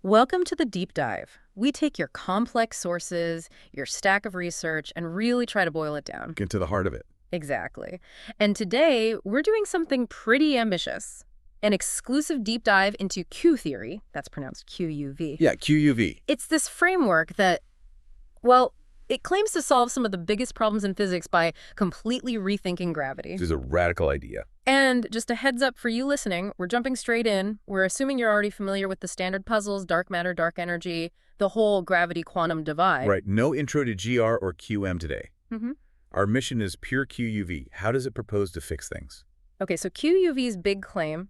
Welcome to the deep dive. We take your complex sources, your stack of research, and really try to boil it down. Get to the heart of it. Exactly. And today, we're doing something pretty ambitious. An exclusive deep dive into Q theory, that's pronounced QUV. Yeah, QUV. It's this framework that, well, it claims to solve some of the biggest problems in physics by completely rethinking gravity. This is a radical idea. And just a heads up for you listening, we're jumping straight in. We're assuming you're already familiar with the standard puzzles, dark matter, dark energy, the whole gravity-quantum divide. Right. No intro to GR or QM today. Mm-hmm. Our mission is pure QUV. How does it propose to fix things? Okay, so QUV's big claim,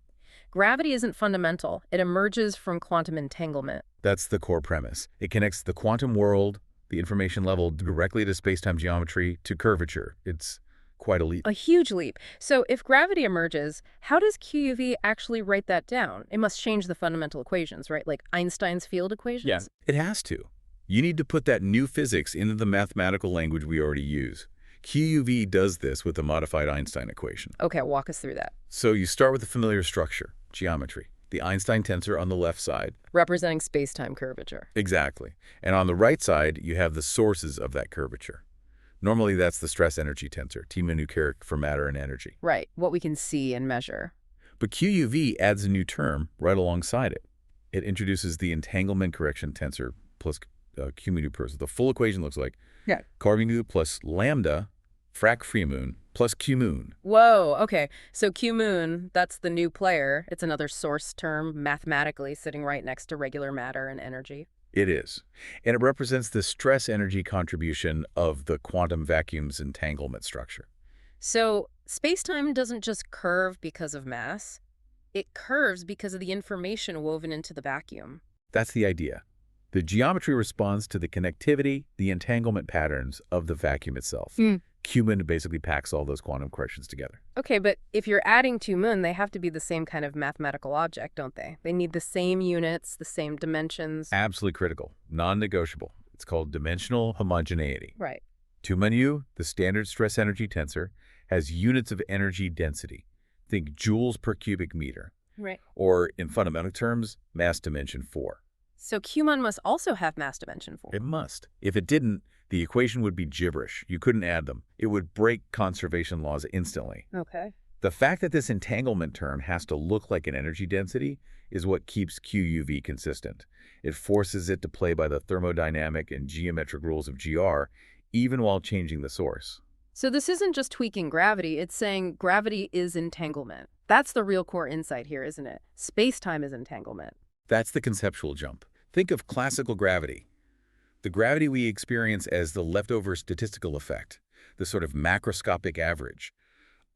gravity isn't fundamental. It emerges from quantum entanglement. That's the core premise. It connects the quantum world, the information level, directly to space-time geometry, to curvature. It's quite a leap. A huge leap. So if gravity emerges, how does QUV actually write that down? It must change the fundamental equations, right? Like Einstein's field equations? Yeah, it has to. You need to put that new physics into the mathematical language we already use. QUV does this with the modified Einstein equation. Okay, walk us through that. So you start with the familiar structure, geometry. The Einstein tensor on the left side. Representing space-time curvature. Exactly. And on the right side, you have the sources of that curvature. Normally, that's the stress-energy tensor, T-numeric for matter and energy. Right, what we can see and measure. But QUV adds a new term right alongside it. It introduces the entanglement correction tensor plus Qμ. So the full equation looks like Qμ plus lambda frac Qμ plus Qμ. Whoa, okay. So Qμ, that's the new player. It's another source term mathematically sitting right next to regular matter and energy. It is. And it represents the stress-energy contribution of the quantum vacuum's entanglement structure. So space-time doesn't just curve because of mass. It curves because of the information woven into the vacuum. That's the idea. The geometry responds to the connectivity, the entanglement patterns of the vacuum itself. Qmn basically packs all those quantum corrections together. Okay, but if you're adding Qmn, they have to be the same kind of mathematical object, don't they? They need the same units, the same dimensions. Absolutely critical, non-negotiable. It's called dimensional homogeneity. Right. Qμ, the standard stress-energy tensor, has units of energy density. Think joules per cubic meter. Right. Or, in fundamental terms, mass dimension 4. So Qmn must also have mass dimension 4. It must. If it didn't, the equation would be gibberish. You couldn't add them. It would break conservation laws instantly. Okay. The fact that this entanglement term has to look like an energy density is what keeps QUV consistent. It forces it to play by the thermodynamic and geometric rules of GR, even while changing the source. So this isn't just tweaking gravity, it's saying gravity is entanglement. That's the real core insight here, isn't it? Space-time is entanglement. That's the conceptual jump. Think of classical gravity. The gravity we experience as the leftover statistical effect, the sort of macroscopic average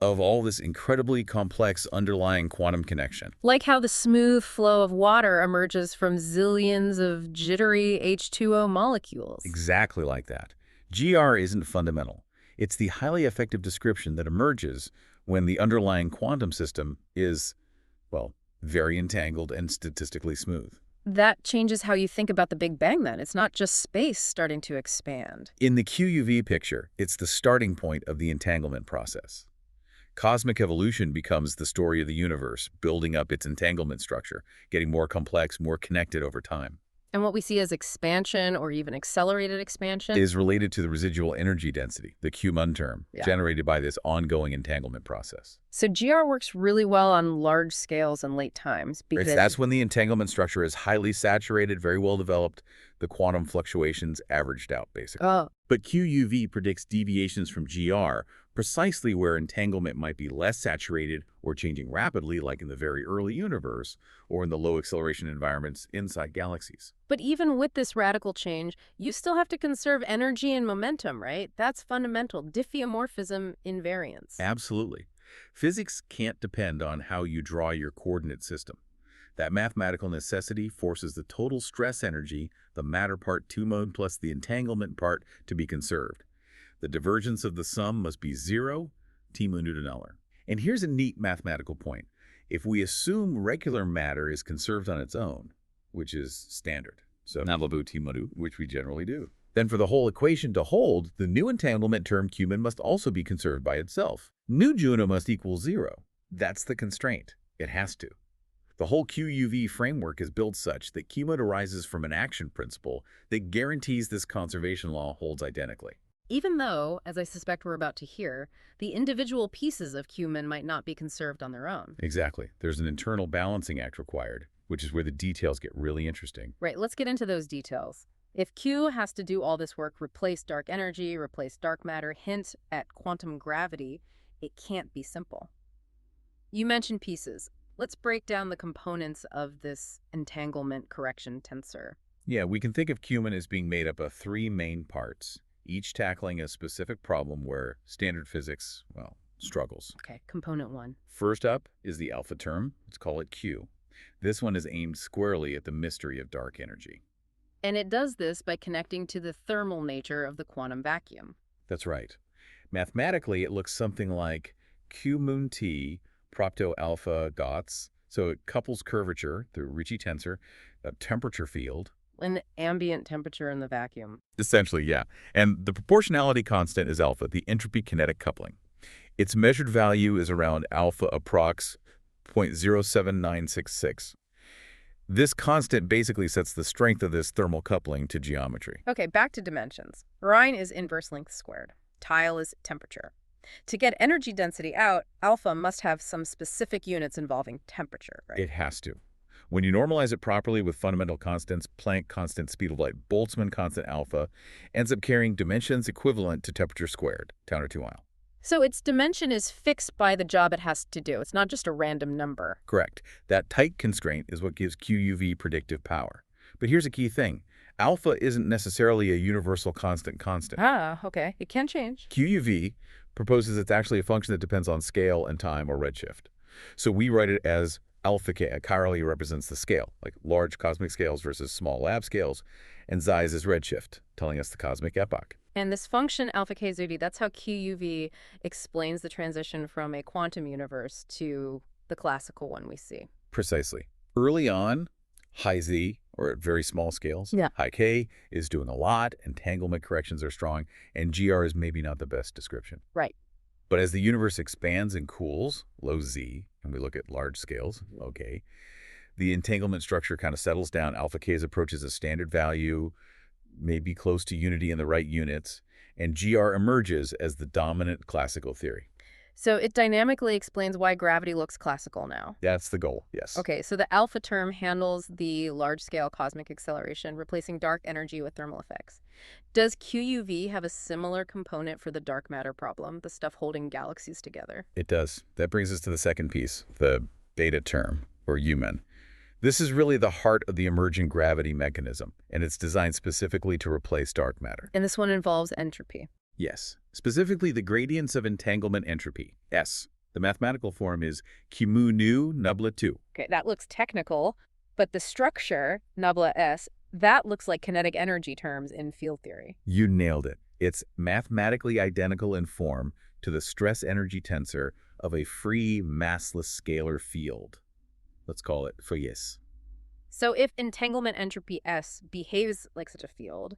of all this incredibly complex underlying quantum connection. Like how the smooth flow of water emerges from zillions of jittery H2O molecules. Exactly like that. GR isn't fundamental. It's the highly effective description that emerges when the underlying quantum system is, well, very entangled and statistically smooth. That changes how you think about the Big Bang then. It's not just space starting to expand. In the QUV picture, it's the starting point of the entanglement process. Cosmic evolution becomes the story of the universe, building up its entanglement structure, getting more complex, more connected over time. And what we see as expansion or even accelerated expansion is related to the residual energy density, the Qmn term, generated by this ongoing entanglement process. So GR works really well on large scales and late times. Because that's when the entanglement structure is highly saturated, very well developed, the quantum fluctuations averaged out, basically. But QUV predicts deviations from GR, precisely where entanglement might be less saturated or changing rapidly, like in the very early universe, or in the low acceleration environments inside galaxies. But even with this radical change, you still have to conserve energy and momentum, right? That's fundamental. Diffeomorphism invariance. Absolutely. Physics can't depend on how you draw your coordinate system. That mathematical necessity forces the total stress energy, the matter part Qmn plus the entanglement part, to be conserved. The divergence of the sum must be 0, T-Newton. And here's a neat mathematical point. If we assume regular matter is conserved on its own, which is standard, so T-Newton, which we generally do, then for the whole equation to hold, the new entanglement term Qmn must also be conserved by itself. Nu Juno must equal 0. That's the constraint. It has to. The whole QUV framework is built such that Qmod arises from an action principle that guarantees this conservation law holds identically. Even though, as I suspect we're about to hear, the individual pieces of Qmn might not be conserved on their own. Exactly. There's an internal balancing act required, which is where the details get really interesting. Right, let's get into those details. If Q has to do all this work, replace dark energy, replace dark matter, hint at quantum gravity, it can't be simple. You mentioned pieces. Let's break down the components of this entanglement correction tensor. Yeah, we can think of Qmn as being made up of three main parts, each tackling a specific problem where standard physics, well, struggles. Okay, component one. First up is the alpha term. Let's call it Q. This one is aimed squarely at the mystery of dark energy. And it does this by connecting to the thermal nature of the quantum vacuum. That's right. Mathematically, it looks something like Qμ-T propto alpha dots. So it couples curvature through Ricci tensor, a temperature field. An ambient temperature in the vacuum. Essentially, yeah. And the proportionality constant is alpha, the entropy kinetic coupling. Its measured value is around alpha approx 0.07966. This constant basically sets the strength of this thermal coupling to geometry. Okay, back to dimensions. Rhine is inverse length squared. Tile is temperature. To get energy density out, alpha must have some specific units involving temperature, right? It has to. When you normalize it properly with fundamental constants, Planck constant, speed of light, Boltzmann constant alpha, ends up carrying dimensions equivalent to temperature squared, counter 2 mile. So its dimension is fixed by the job it has to do. It's not just a random number. Correct. That tight constraint is what gives QUV predictive power. But here's a key thing. Alpha isn't necessarily a universal constant. Ah, okay. It can change. QUV proposes it's actually a function that depends on scale and time or redshift. So we write it as alpha k. Chirally represents the scale, like large cosmic scales versus small lab scales, and Zeiss is redshift, telling us the cosmic epoch. And this function alpha k ZV, that's how QUV explains the transition from a quantum universe to the classical one we see. Precisely. Early on, high Z, or at very small scales, high K is doing a lot, entanglement corrections are strong, and GR is maybe not the best description. Right. But as the universe expands and cools, low Z, and we look at large scales, low K, the entanglement structure kind of settles down. Alpha K approaches a standard value, maybe close to unity in the right units, and GR emerges as the dominant classical theory. So it dynamically explains why gravity looks classical now. That's the goal, yes. Okay, so the alpha term handles the large-scale cosmic acceleration, replacing dark energy with thermal effects. Does QUV have a similar component for the dark matter problem, the stuff holding galaxies together? It does. That brings us to the second piece, the beta term, or Qmn. This is really the heart of the emergent gravity mechanism, and it's designed specifically to replace dark matter. And this one involves entropy. Yes, specifically the gradients of entanglement entropy, S. The mathematical form is Qμ-Nubla-2. Okay, that looks technical, but the structure, nubla S, that looks like kinetic energy terms in field theory. You nailed it. It's mathematically identical in form to the stress energy tensor of a free massless scalar field. Let's call it Fouillet's. So if entanglement entropy S behaves like such a field,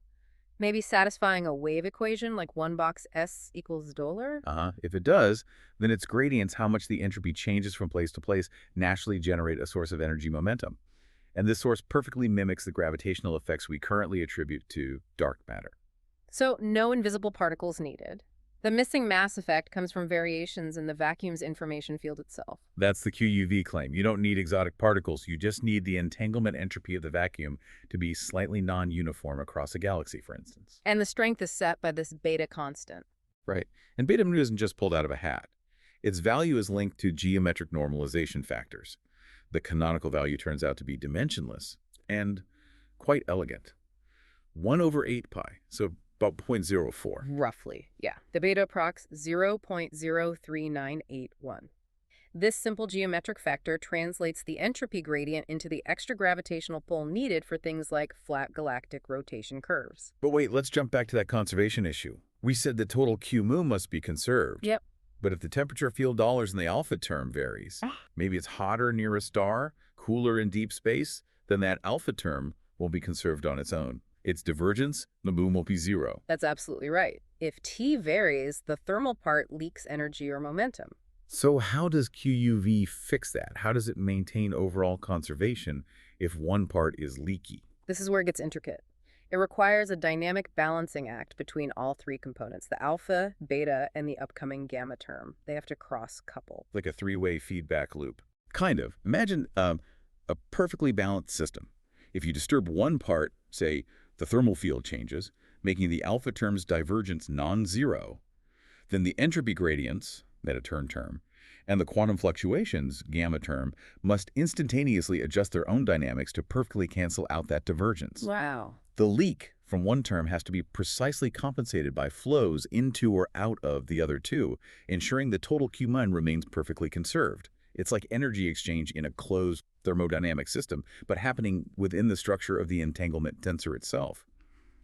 maybe satisfying a wave equation like 1 box S equals $. If it does, then its gradients, how much the entropy changes from place to place, naturally generate a source of energy momentum. And this source perfectly mimics the gravitational effects we currently attribute to dark matter. So no invisible particles needed. The missing mass effect comes from variations in the vacuum's information field itself. That's the QUV claim. You don't need exotic particles. You just need the entanglement entropy of the vacuum to be slightly non-uniform across a galaxy, for instance. And the strength is set by this beta constant. Right. And beta mu isn't just pulled out of a hat. Its value is linked to geometric normalization factors. The canonical value turns out to be dimensionless and quite elegant. 1/8 pi, so about 0.04. Roughly, yeah. The beta approx 0.03981. This simple geometric factor translates the entropy gradient into the extra gravitational pull needed for things like flat galactic rotation curves. But wait, let's jump back to that conservation issue. We said the total Qμ must be conserved. Yep. But if the temperature field dollars in the alpha term varies, maybe it's hotter near a star, cooler in deep space, then that alpha term won't be conserved on its own. Its divergence, the boom will be 0. That's absolutely right. If T varies, the thermal part leaks energy or momentum. So how does QUV fix that? How does it maintain overall conservation if one part is leaky? This is where it gets intricate. It requires a dynamic balancing act between all three components, the alpha, beta, and the upcoming gamma term. They have to cross-couple. Like a three-way feedback loop. Kind of. Imagine a perfectly balanced system. If you disturb one part, say, the thermal field changes, making the alpha term's divergence non-zero, then the entropy gradients, meta-turn term, and the quantum fluctuations, gamma term, must instantaneously adjust their own dynamics to perfectly cancel out that divergence. Wow. The leak from one term has to be precisely compensated by flows into or out of the other two, ensuring the total Qμ remains perfectly conserved. It's like energy exchange in a closed thermodynamic system, but happening within the structure of the entanglement tensor itself.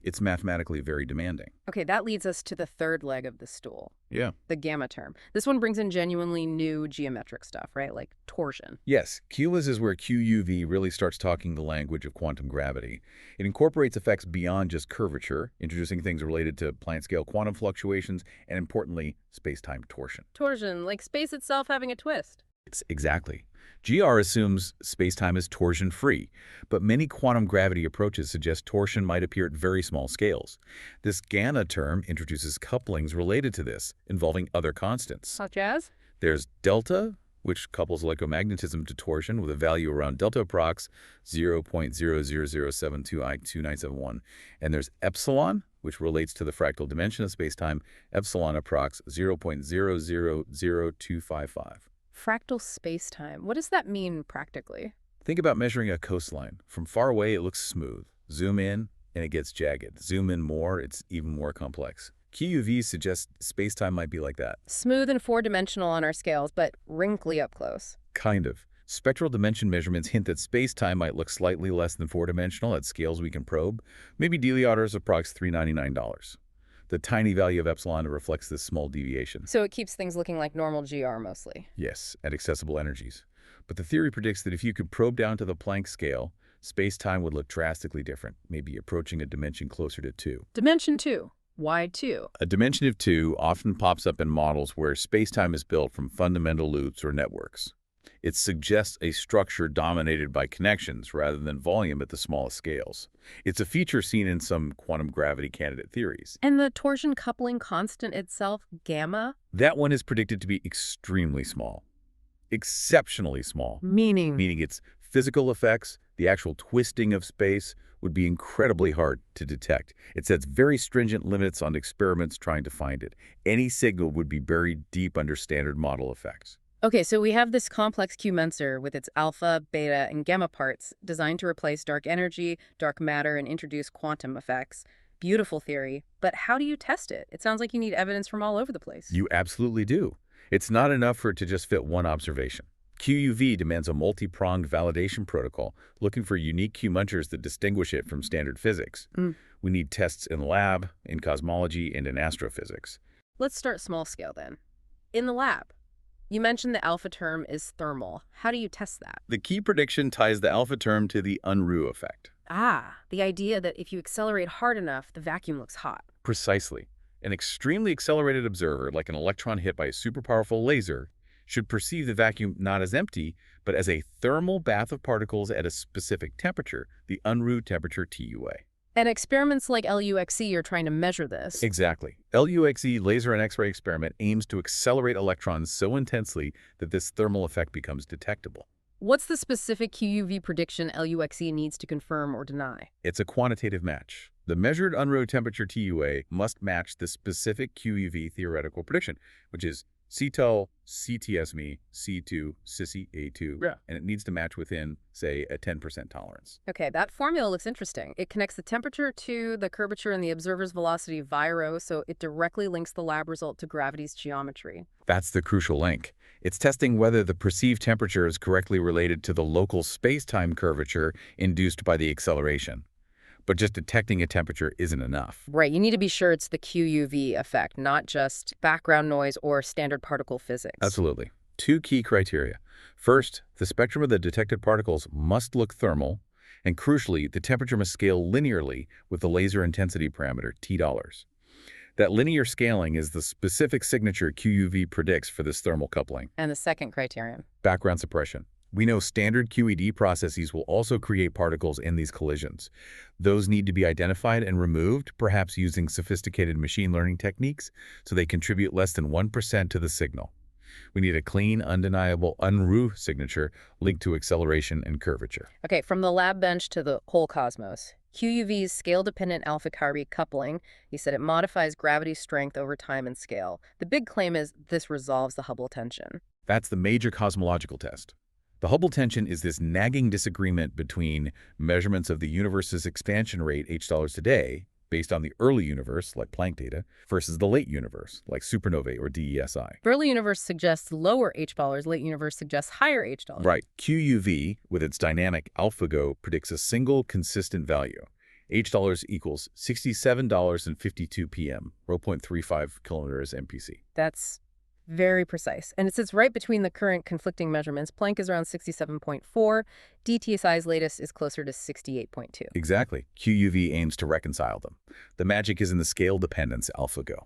It's mathematically very demanding. Okay, that leads us to the third leg of the stool. Yeah. The gamma term. This one brings in genuinely new geometric stuff, right? Like torsion. Yes, QUV is where QUV really starts talking the language of quantum gravity. It incorporates effects beyond just curvature, introducing things related to Planck-scale quantum fluctuations, and importantly, space-time torsion. Torsion, like space itself having a twist. Exactly. GR assumes spacetime is torsion-free, but many quantum gravity approaches suggest torsion might appear at very small scales. This gamma term introduces couplings related to this, involving other constants. Such as? There's delta, which couples electromagnetism to torsion with a value around delta approx 0.00072 I2971. And there's epsilon, which relates to the fractal dimension of spacetime, epsilon approx 0.000255. Fractal spacetime. What does that mean practically? Think about measuring a coastline. From far away, it looks smooth. Zoom in, and it gets jagged. Zoom in more, it's even more complex. QUV suggests spacetime might be like that. Smooth and four-dimensional on our scales, but wrinkly up close. Kind of. Spectral dimension measurements hint that spacetime might look slightly less than four-dimensional at scales we can probe. Maybe Dealey orders approx $399. The tiny value of epsilon reflects this small deviation. So it keeps things looking like normal GR mostly. Yes, at accessible energies. But the theory predicts that if you could probe down to the Planck scale, space-time would look drastically different, maybe approaching a dimension closer to 2. Dimension 2. Why 2? A dimension of 2 often pops up in models where space-time is built from fundamental loops or networks. It suggests a structure dominated by connections rather than volume at the smallest scales. It's a feature seen in some quantum gravity candidate theories. And the torsion coupling constant itself, gamma? That one is predicted to be extremely small. Exceptionally small. Meaning Its physical effects, the actual twisting of space, would be incredibly hard to detect. It sets very stringent limits on experiments trying to find it. Any signal would be buried deep under standard model effects. Okay, so we have this complex Qmensor with its alpha, beta, and gamma parts designed to replace dark energy, dark matter, and introduce quantum effects. Beautiful theory, but how do you test it? It sounds like you need evidence from all over the place. You absolutely do. It's not enough for it to just fit one observation. QUV demands a multi-pronged validation protocol, looking for unique Qmunters that distinguish it from standard physics. We need tests in the lab, in cosmology, and in astrophysics. Let's start small scale then. In the lab. You mentioned the alpha term is thermal. How do you test that? The key prediction ties the alpha term to the Unruh effect. Ah, the idea that if you accelerate hard enough, the vacuum looks hot. Precisely. An extremely accelerated observer, like an electron hit by a super powerful laser, should perceive the vacuum not as empty, but as a thermal bath of particles at a specific temperature, the Unruh temperature TUA. And experiments like LUXE are trying to measure this. Exactly. LUXE laser and X-ray experiment aims to accelerate electrons so intensely that this thermal effect becomes detectable. What's the specific QUV prediction LUXE needs to confirm or deny? It's a quantitative match. The measured Unruh temperature TUA must match the specific QUV theoretical prediction, which is CTOL, CTSME, C2, CISI, A2, and it needs to match within, say, a 10% tolerance. Okay, that formula looks interesting. It connects the temperature to the curvature and the observer's velocity via rho, so it directly links the lab result to gravity's geometry. That's the crucial link. It's testing whether the perceived temperature is correctly related to the local space-time curvature induced by the acceleration. But just detecting a temperature isn't enough. Right, you need to be sure it's the QUV effect, not just background noise or standard particle physics. Absolutely. Two key criteria. First, the spectrum of the detected particles must look thermal, and crucially, the temperature must scale linearly with the laser intensity parameter, T$. That linear scaling is the specific signature QUV predicts for this thermal coupling. And the second criterion. Background suppression. We know standard QED processes will also create particles in these collisions. Those need to be identified and removed, perhaps using sophisticated machine learning techniques, so they contribute less than 1% to the signal. We need a clean, undeniable unruh signature linked to acceleration and curvature. Okay, from the lab bench to the whole cosmos. QUV's scale-dependent alpha-Carbide coupling, he said it modifies gravity strength over time and scale. The big claim is this resolves the Hubble tension. That's the major cosmological test. The Hubble tension is this nagging disagreement between measurements of the universe's expansion rate h$ today, based on the early universe, like Planck data, versus the late universe, like supernovae or DESI. Early universe suggests lower h-dollars, late universe suggests higher h-dollars. Right. QUV, with its dynamic AlphaGo, predicts a single consistent value. h$ equals $67.52 p.m., 0.35 kilometers MPC. That's very precise. And it sits right between the current conflicting measurements. Planck is around 67.4. DTSI's latest is closer to 68.2. Exactly. QUV aims to reconcile them. The magic is in the scale dependence AlphaGo.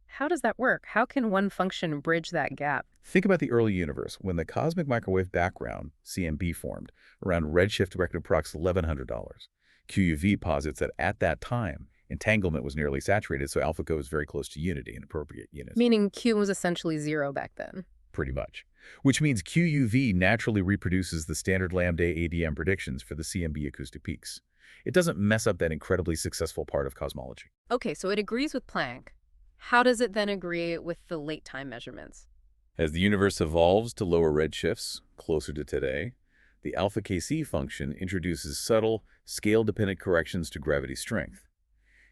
How does that work? How can one function bridge that gap? Think about the early universe, when the cosmic microwave background, CMB, formed, around redshift record approx. $1,100. QUV posits that at that time, entanglement was nearly saturated, so AlphaGo is very close to unity in appropriate units. Meaning Q was essentially zero back then. Pretty much. Which means QUV naturally reproduces the standard lambda ADM predictions for the CMB acoustic peaks. It doesn't mess up that incredibly successful part of cosmology. Okay, so it agrees with Planck. How does it then agree with the late time measurements? As the universe evolves to lower redshifts, closer to today, the alpha KC function introduces subtle, scale-dependent corrections to gravity strength.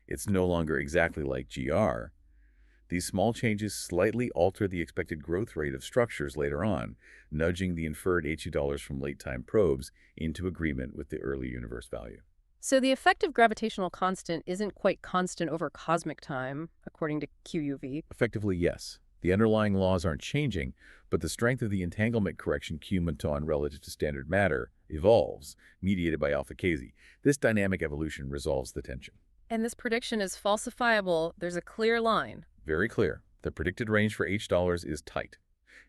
It's no longer exactly like GR. These small changes slightly alter the expected growth rate of structures later on, nudging the inferred HU from late-time probes into agreement with the early universe value. So the effective gravitational constant isn't quite constant over cosmic time, according to QUV. Effectively, yes. The underlying laws aren't changing, but the strength of the entanglement correction Qμ relative to standard matter evolves, mediated by alpha KZ. This dynamic evolution resolves the tension. And this prediction is falsifiable. There's a clear line. Very clear. The predicted range for h$ is tight.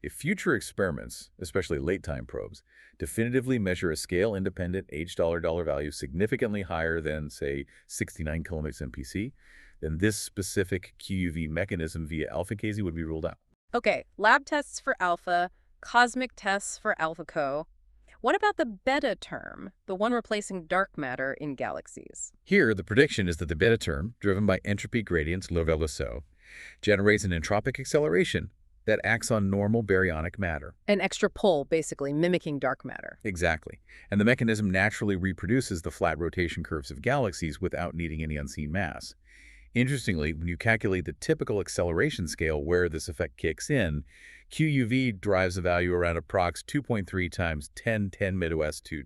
If future experiments, especially late-time probes, definitively measure a scale-independent h$ value significantly higher than, say, 69 kilometers MPC, then this specific QUV mechanism via alpha KZ would be ruled out. Okay, lab tests for alpha, cosmic tests for AlphaCo. What about the beta term, the one replacing dark matter in galaxies? Here, the prediction is that the beta term, driven by entropy gradients Leverlousseau, generates an entropic acceleration that acts on normal baryonic matter. An extra pole, basically, mimicking dark matter. Exactly. And the mechanism naturally reproduces the flat rotation curves of galaxies without needing any unseen mass. Interestingly, when you calculate the typical acceleration scale where this effect kicks in, QUV drives a value around approx. 2.3 times 10 MOS 2.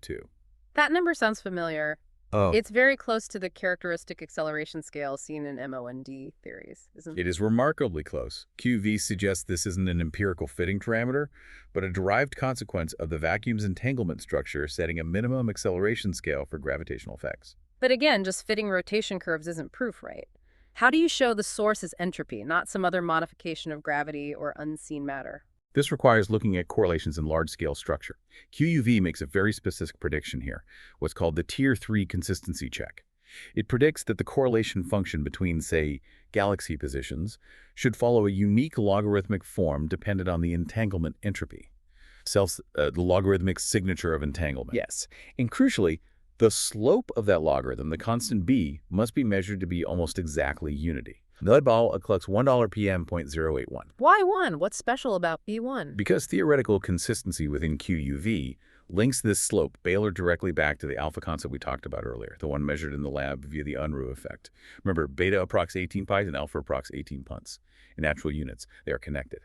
That number sounds familiar. Oh. It's very close to the characteristic acceleration scale seen in MOND theories, isn't it? It is remarkably close. QV suggests this isn't an empirical fitting parameter, but a derived consequence of the vacuum's entanglement structure setting a minimum acceleration scale for gravitational effects. But again, just fitting rotation curves isn't proof, right? How do you show the source is entropy, not some other modification of gravity or unseen matter? This requires looking at correlations in large-scale structure. QUV makes a very specific prediction here, what's called the Tier 3 consistency check. It predicts that the correlation function between, say, galaxy positions should follow a unique logarithmic form dependent on the entanglement entropy, the logarithmic signature of entanglement. Yes, and crucially, the slope of that logarithm, the constant b, must be measured to be almost exactly unity. Nudball occlux $1 PM 0.081. Why 1? What's special about B1? Because theoretical consistency within QUV links this slope Baylor directly back to the alpha constant we talked about earlier, the one measured in the lab via the unruh effect. Remember, beta approx 18 pi and alpha approx 18 punts. In actual units, they are connected.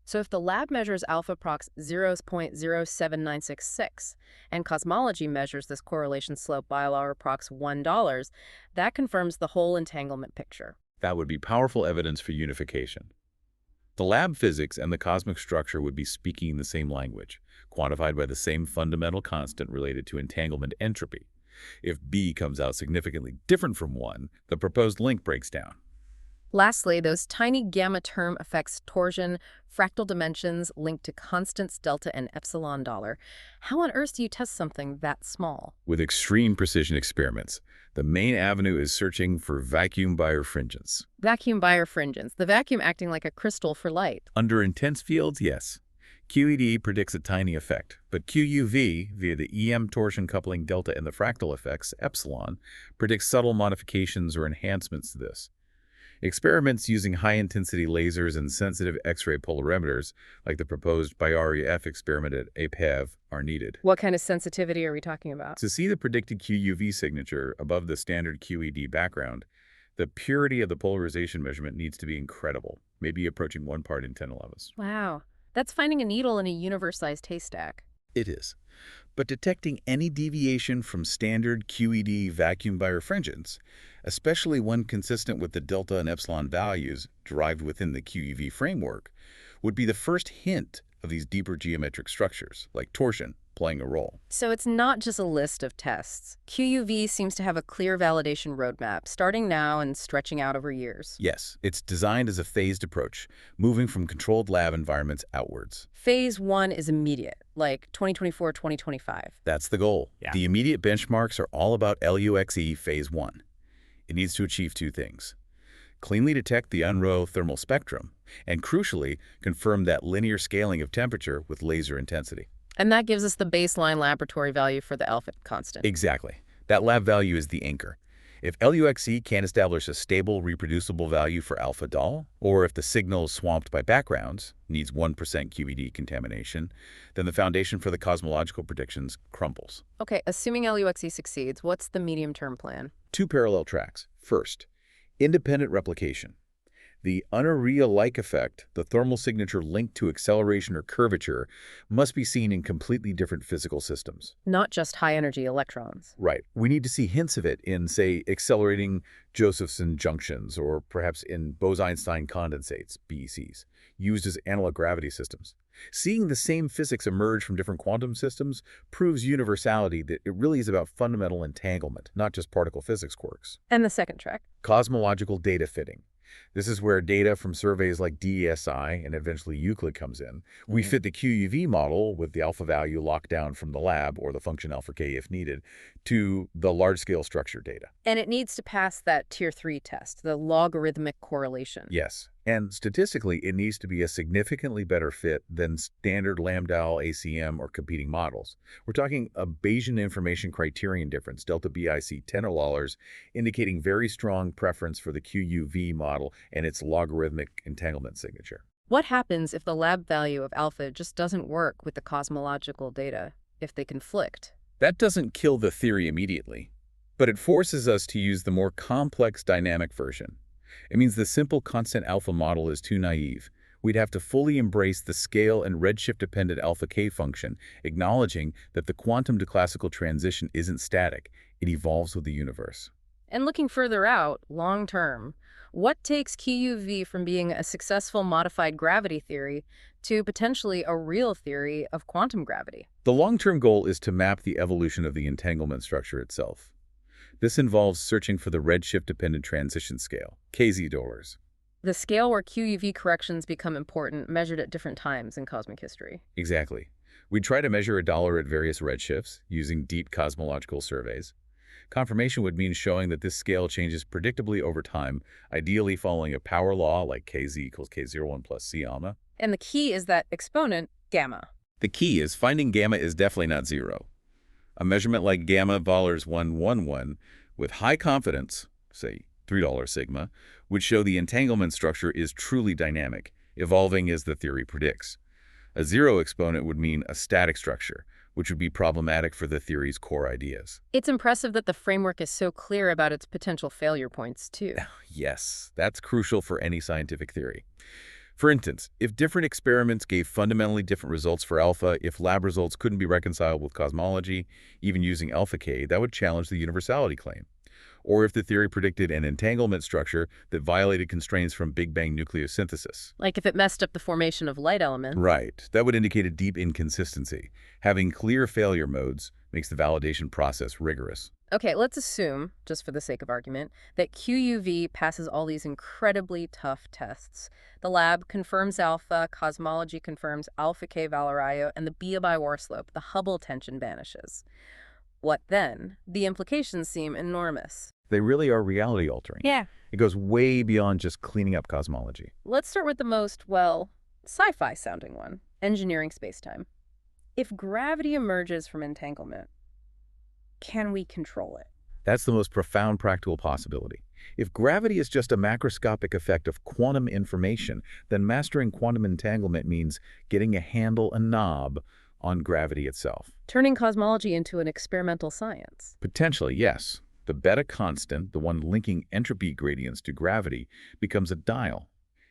So if the lab measures alpha approx 0.07966 and cosmology measures this correlation slope by approx $1, that confirms the whole entanglement picture. That would be powerful evidence for unification. The lab physics and the cosmic structure would be speaking the same language, quantified by the same fundamental constant related to entanglement entropy. If B comes out significantly different from 1, the proposed link breaks down. Lastly, those tiny gamma term affects torsion, fractal dimensions linked to constants delta and epsilon dollar. How on earth do you test something that small? With extreme precision experiments, the main avenue is searching for vacuum birefringence. Vacuum birefringence, the vacuum acting like a crystal for light. Under intense fields, yes. QED predicts a tiny effect, but QUV, via the EM torsion coupling delta and the fractal effects, epsilon, predicts subtle modifications or enhancements to this. Experiments using high-intensity lasers and sensitive X-ray polarimeters, like the proposed BIARI-F experiment at APEV, are needed. What kind of sensitivity are we talking about? To see the predicted QUV signature above the standard QED background, the purity of the polarization measurement needs to be incredible, maybe approaching 1 part in 10^11. Wow, that's finding a needle in a universe-sized haystack. It is. But detecting any deviation from standard QED vacuum birefringence, especially one consistent with the delta and epsilon values derived within the QEV framework, would be the first hint of these deeper geometric structures, like torsion, playing a role. So it's not just a list of tests. QUV seems to have a clear validation roadmap, starting now and stretching out over years. Yes, it's designed as a phased approach, moving from controlled lab environments outwards. Phase 1 is immediate, like 2024, 2025. That's the goal. Yeah. The immediate benchmarks are all about LUXE Phase 1. It needs to achieve 2 things. Cleanly detect the unrow thermal spectrum, and crucially, confirm that linear scaling of temperature with laser intensity. And that gives us the baseline laboratory value for the alpha constant. Exactly. That lab value is the anchor. If LUXE can't establish a stable, reproducible value for alpha Dal, or if the signal is swamped by backgrounds, needs 1% QED contamination, then the foundation for the cosmological predictions crumbles. Okay, assuming LUXE succeeds, what's the medium-term plan? 2 parallel tracks. First, independent replication. The unreal-like effect, the thermal signature linked to acceleration or curvature, must be seen in completely different physical systems. Not just high-energy electrons. Right. We need to see hints of it in, say, accelerating Josephson junctions, or perhaps in Bose-Einstein condensates, BECs, used as analog gravity systems. Seeing the same physics emerge from different quantum systems proves universality, that it really is about fundamental entanglement, not just particle physics quirks. And the second track? Cosmological data fitting. This is where data from surveys like DESI and eventually Euclid comes in. We fit the QUV model with the alpha value locked down from the lab, or the function alpha k if needed, to the large-scale structure data. And it needs to pass that Tier 3 test, the logarithmic correlation. Yes. And statistically, it needs to be a significantly better fit than standard Lambda ACM or competing models. We're talking a Bayesian information criterion difference, delta BIC $10, indicating very strong preference for the QUV model and its logarithmic entanglement signature. What happens if the lab value of alpha just doesn't work with the cosmological data, if they conflict? That doesn't kill the theory immediately, but it forces us to use the more complex dynamic version. It means the simple constant alpha model is too naive. We'd have to fully embrace the scale and redshift-dependent alpha k function, acknowledging that the quantum to classical transition isn't static. It evolves with the universe. And looking further out, long term, what takes QUV from being a successful modified gravity theory to potentially a real theory of quantum gravity? The long-term goal is to map the evolution of the entanglement structure itself. This involves searching for the redshift-dependent transition scale, KZ. The scale where QUV corrections become important, measured at different times in cosmic history. Exactly. We try to measure $1 at various redshifts using deep cosmological surveys. Confirmation would mean showing that this scale changes predictably over time, ideally following a power law like Kz equals K01 plus C alpha. And the key is that exponent, gamma. The key is finding gamma is definitely not 0. A measurement like gamma Vollers 111 with high confidence, say $3 sigma, would show the entanglement structure is truly dynamic, evolving as the theory predicts. A 0 exponent would mean a static structure, which would be problematic for the theory's core ideas. It's impressive that the framework is so clear about its potential failure points, too. Yes, that's crucial for any scientific theory. For instance, if different experiments gave fundamentally different results for alpha, if lab results couldn't be reconciled with cosmology, even using alpha k, that would challenge the universality claim. Or if the theory predicted an entanglement structure that violated constraints from Big Bang nucleosynthesis. Like if it messed up the formation of light elements. Right. That would indicate a deep inconsistency. Having clear failure modes, makes the validation process rigorous. Okay, let's assume, just for the sake of argument, that QUV passes all these incredibly tough tests. The lab confirms alpha, cosmology confirms alpha K Valerio, and the B-by-War slope, the Hubble tension vanishes. What then? The implications seem enormous. They really are reality-altering. Yeah. It goes way beyond just cleaning up cosmology. Let's start with the most, well, sci-fi sounding one, engineering spacetime. If gravity emerges from entanglement, can we control it? That's the most profound practical possibility. If gravity is just a macroscopic effect of quantum information, then mastering quantum entanglement means getting a handle, a knob, on gravity itself. Turning cosmology into an experimental science. Potentially, yes. The beta constant, the one linking entropy gradients to gravity, becomes a dial.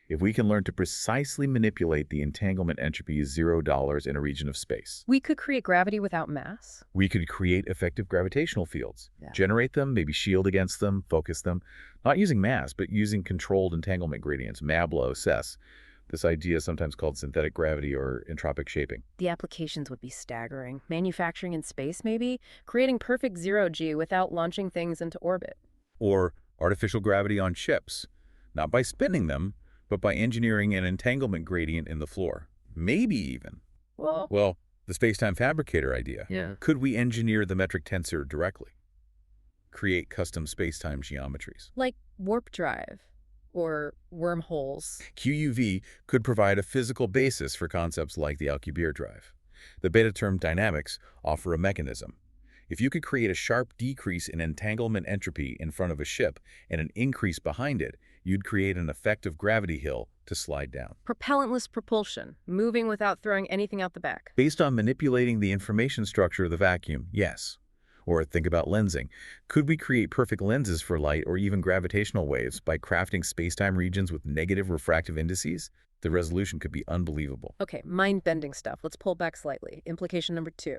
If we can learn to precisely manipulate the entanglement entropy $0 in a region of space, We could create gravity without mass? we could create effective gravitational fields, generate them, maybe shield against them, focus them, not using mass, but using controlled entanglement gradients, MABLO, SES. This idea is sometimes called synthetic gravity or entropic shaping. The applications would be staggering. Manufacturing in space, maybe? Creating perfect zero-G without launching things into orbit. Or artificial gravity on ships, not by spinning them, but by engineering an entanglement gradient in the floor. Maybe even. Well, the space-time fabricator idea. Yeah. Could we engineer the metric tensor directly? Create custom space-time geometries. Like warp drive or wormholes. QUV could provide a physical basis for concepts like the Alcubierre drive. The beta term dynamics offer a mechanism. If you could create a sharp decrease in entanglement entropy in front of a ship and an increase behind it, you'd create an effective gravity hill to slide down. Propellantless propulsion, moving without throwing anything out the back. Based on manipulating the information structure of the vacuum, yes. Or think about lensing. Could we create perfect lenses for light or even gravitational waves by crafting spacetime regions with negative refractive indices? The resolution could be unbelievable. Okay, mind-bending stuff. Let's pull back slightly. Implication number 2.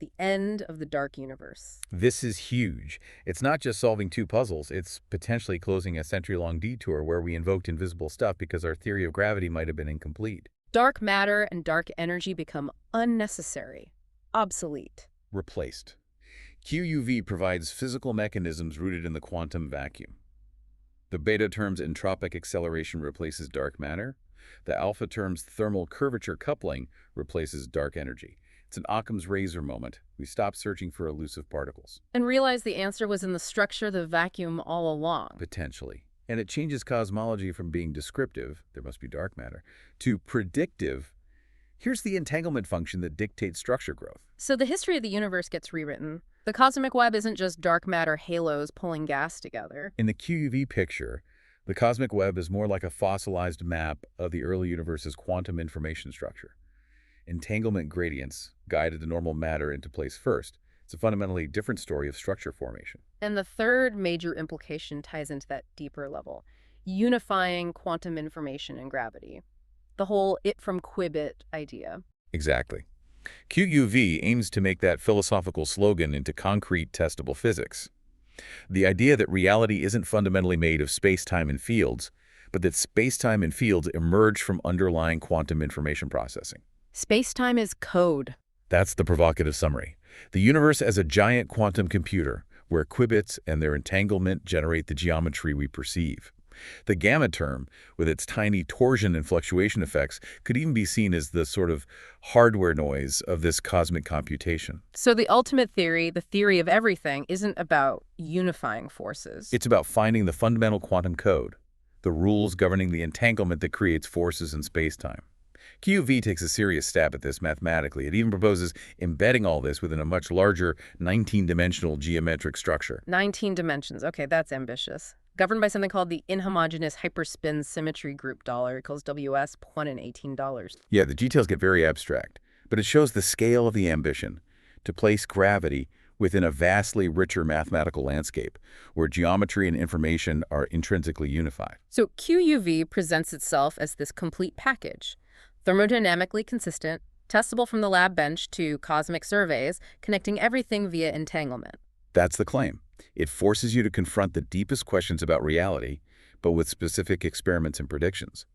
The end of the dark universe. This is huge. It's not just solving two puzzles, it's potentially closing a century-long detour where we invoked invisible stuff because our theory of gravity might have been incomplete. Dark matter and dark energy become unnecessary, obsolete. Replaced. QUV provides physical mechanisms rooted in the quantum vacuum. The beta term's entropic acceleration replaces dark matter. The alpha term's thermal curvature coupling replaces dark energy. It's an Occam's razor moment. We stop searching for elusive particles. And realize the answer was in the structure of the vacuum all along. Potentially. And it changes cosmology from being descriptive, there must be dark matter, to predictive. Here's the entanglement function that dictates structure growth. So the history of the universe gets rewritten. The cosmic web isn't just dark matter halos pulling gas together. In the QUV picture, the cosmic web is more like a fossilized map of the early universe's quantum information structure. Entanglement gradients guided the normal matter into place first. It's a fundamentally different story of structure formation. And the third major implication ties into that deeper level, unifying quantum information and gravity. The whole it from qubit idea. Exactly. QUV aims to make that philosophical slogan into concrete, testable physics. The idea that reality isn't fundamentally made of space-time and fields, but that space-time and fields emerge from underlying quantum information processing. Space-time is code. That's the provocative summary. The universe as a giant quantum computer, where qubits and their entanglement generate the geometry we perceive. The gamma term, with its tiny torsion and fluctuation effects, could even be seen as the sort of hardware noise of this cosmic computation. So the ultimate theory, the theory of everything, isn't about unifying forces. It's about finding the fundamental quantum code, the rules governing the entanglement that creates forces in space-time. QUV takes a serious stab at this mathematically. It even proposes embedding all this within a much larger 19-dimensional geometric structure. 19 dimensions. Okay, that's ambitious. Governed by something called the inhomogeneous hyperspin symmetry group dollar equals WS $1 and $18. Yeah, the details get very abstract, but it shows the scale of the ambition to place gravity within a vastly richer mathematical landscape where geometry and information are intrinsically unified. So QUV presents itself as this complete package. Thermodynamically consistent, testable from the lab bench to cosmic surveys, connecting everything via entanglement. That's the claim. It forces you to confront the deepest questions about reality, but with specific experiments and predictions.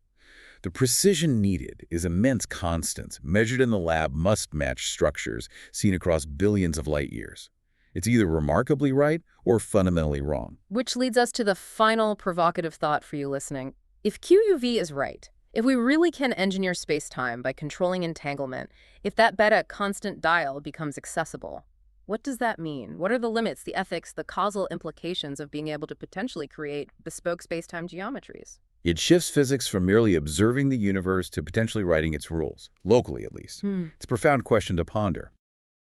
The precision needed is immense. Constants measured in the lab must match structures seen across billions of light years. It's either remarkably right or fundamentally wrong. Which leads us to the final provocative thought for you listening. If QUV is right, if we really can engineer space-time by controlling entanglement, if that beta constant dial becomes accessible, what does that mean? What are the limits, the ethics, the causal implications of being able to potentially create bespoke space-time geometries? It shifts physics from merely observing the universe to potentially writing its rules, locally at least. It's a profound question to ponder.